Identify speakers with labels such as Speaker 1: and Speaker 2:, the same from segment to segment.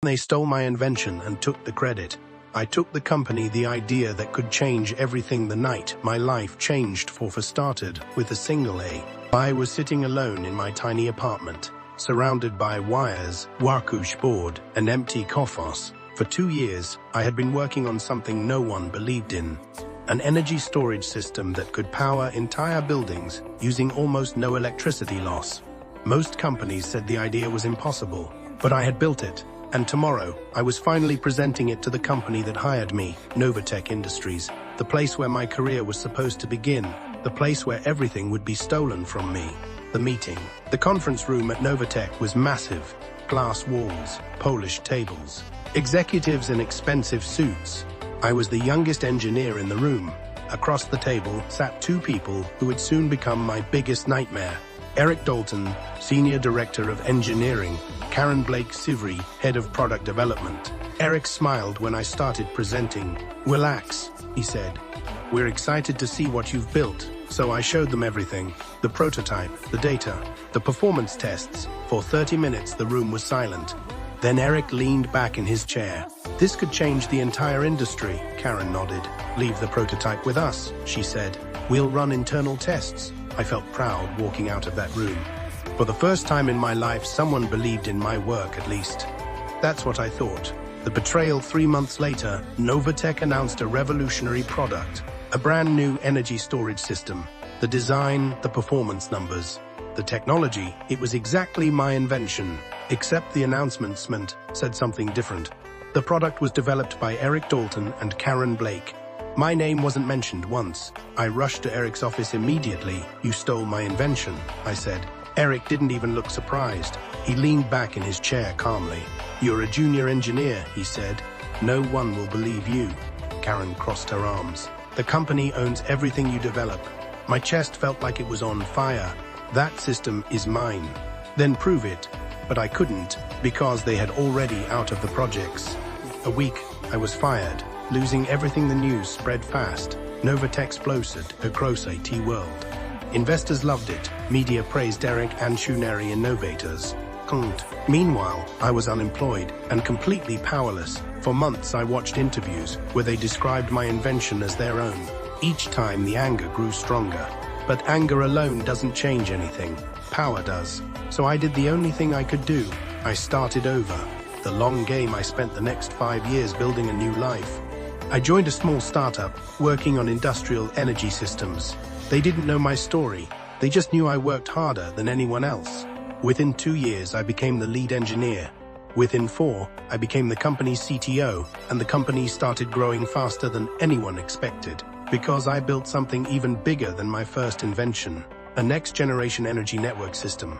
Speaker 1: They stole my invention and took the credit. I took the company, the idea that could change everything. The night my life changed for started with a single A. I was sitting alone in my tiny apartment, surrounded by wires, workbench board, and empty coffers. For 2 years, I had been working on something no one believed in. An energy storage system that could power entire buildings using almost no electricity loss. Most companies said the idea was impossible, but I had built it. And tomorrow, I was finally presenting it to the company that hired me, Novatech Industries, the place where my career was supposed to begin, the place where everything would be stolen from me. The meeting. The conference room at Novatech was massive. Glass walls, polished tables, executives in expensive suits. I was the youngest engineer in the room. Across the table sat 2 people who would soon become my biggest nightmare. Eric Dalton, Senior Director of Engineering, Karen Blake Sivry, Head of Product Development. Eric smiled when I started presenting. "Relax," he said. "We're excited to see what you've built." So I showed them everything. The prototype, the data, the performance tests. For 30 minutes the room was silent. Then Eric leaned back in his chair. "This could change the entire industry," Karen nodded. "Leave the prototype with us," she said. "We'll run internal tests." I felt proud walking out of that room. For the first time in my life, someone believed in my work at least. That's what I thought. The Betrayal. 3 months later, Novatech announced a revolutionary product. A brand new energy storage system. The design, the performance numbers. The technology, it was exactly my invention. Except the announcement said something different. The product was developed by Eric Dalton and Karen Blake. My name wasn't mentioned once. I rushed to Eric's office immediately. "You stole my invention," I said. Eric didn't even look surprised. He leaned back in his chair calmly. "You're a junior engineer," he said. "No one will believe you." Karen crossed her arms. "The company owns everything you develop." My chest felt like it was on fire. "That system is mine." "Then prove it." But I couldn't, because they had already out of the projects. A week, I was fired. Losing everything. The news spread fast. Novatech exploded across IT world. Investors loved it. Media praised Eric and Shuneri innovators. Meanwhile, I was unemployed and completely powerless. For months I watched interviews where they described my invention as their own. Each time the anger grew stronger. But anger alone doesn't change anything. Power does. So I did the only thing I could do. I started over. The long game. I spent the next 5 years building a new life. I joined a small startup working on industrial energy systems. They didn't know my story. They just knew I worked harder than anyone else. Within 2 years, I became the lead engineer. Within 4, I became the company's CTO, and the company started growing faster than anyone expected, because I built something even bigger than my first invention, a next-generation energy network system.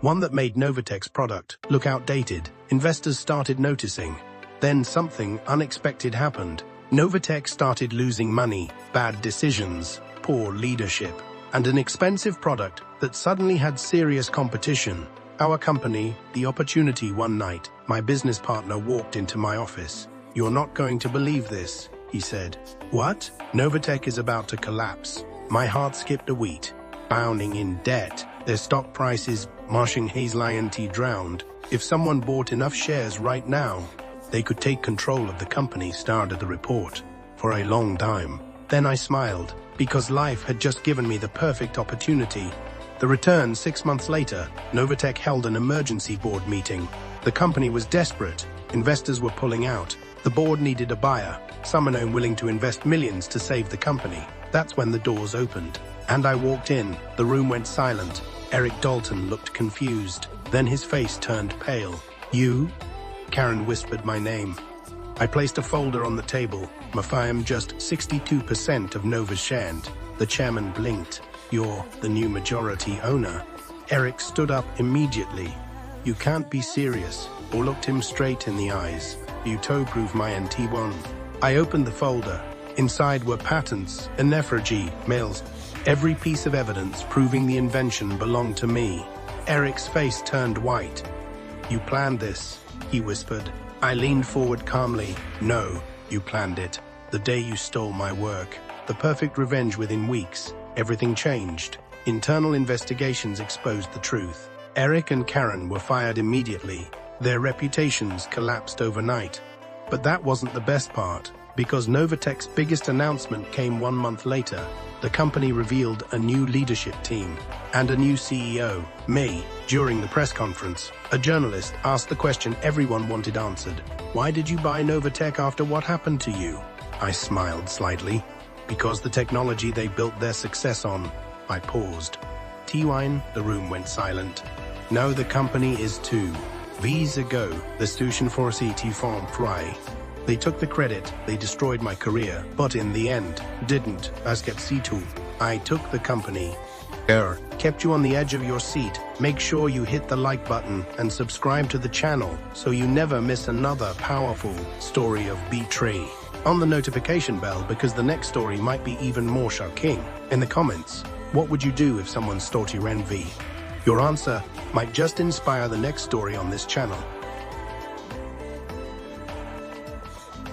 Speaker 1: One that made Novatech's product look outdated. Investors started noticing. Then something unexpected happened. Novatech started losing money, bad decisions, poor leadership, and an expensive product that suddenly had serious competition. Our company, the opportunity. One night, my business partner walked into my office. "You're not going to believe this," he said. "What?" "Novatech is about to collapse." My heart skipped a beat. Bounding in debt, their stock prices, marching Hazelient drowned. If someone bought enough shares right now, they could take control of the company, started the report. For a long time. Then I smiled, because life had just given me the perfect opportunity. The return. 6 months later, Novatech held an emergency board meeting. The company was desperate. Investors were pulling out. The board needed a buyer, someone willing to invest millions to save the company. That's when the doors opened. And I walked in. The room went silent. Eric Dalton looked confused. Then his face turned pale. "You?" Karen whispered my name. I placed a folder on the table. "Mafayam, just 62% of Nova's shares." The chairman blinked. "You're the new majority owner." Eric stood up immediately. "You can't be serious," or looked him straight in the eyes. "You to prove my NT1." I opened the folder. Inside were patents, an effigy, mails, every piece of evidence proving the invention belonged to me. Eric's face turned white. "You planned this," he whispered. I leaned forward calmly. "No, you planned it. The day you stole my work. The perfect revenge. Within weeks, everything changed. Internal investigations exposed the truth. Eric and Karen were fired immediately. Their reputations collapsed overnight. But that wasn't the best part, because Novatech's biggest announcement came 1 month later. The company revealed a new leadership team and a new CEO. May, during the press conference, a journalist asked the question everyone wanted answered. Why did you buy Novatech after what happened to you? I smiled slightly. Because the technology they built their success on. I paused. T-wine, the room went silent. Now the company is 2 years ago, the solution for CT form fry. They took the credit, they destroyed my career, but in the end, didn't, as kept C2. I took the company. Kept you on the edge of your seat. Make sure you hit the like button and subscribe to the channel so you never miss another powerful story of Betrayal. On the notification bell because the next story might be even more shocking. In the comments, what would you do if someone stole your envy? Your answer might just inspire the next story on this channel.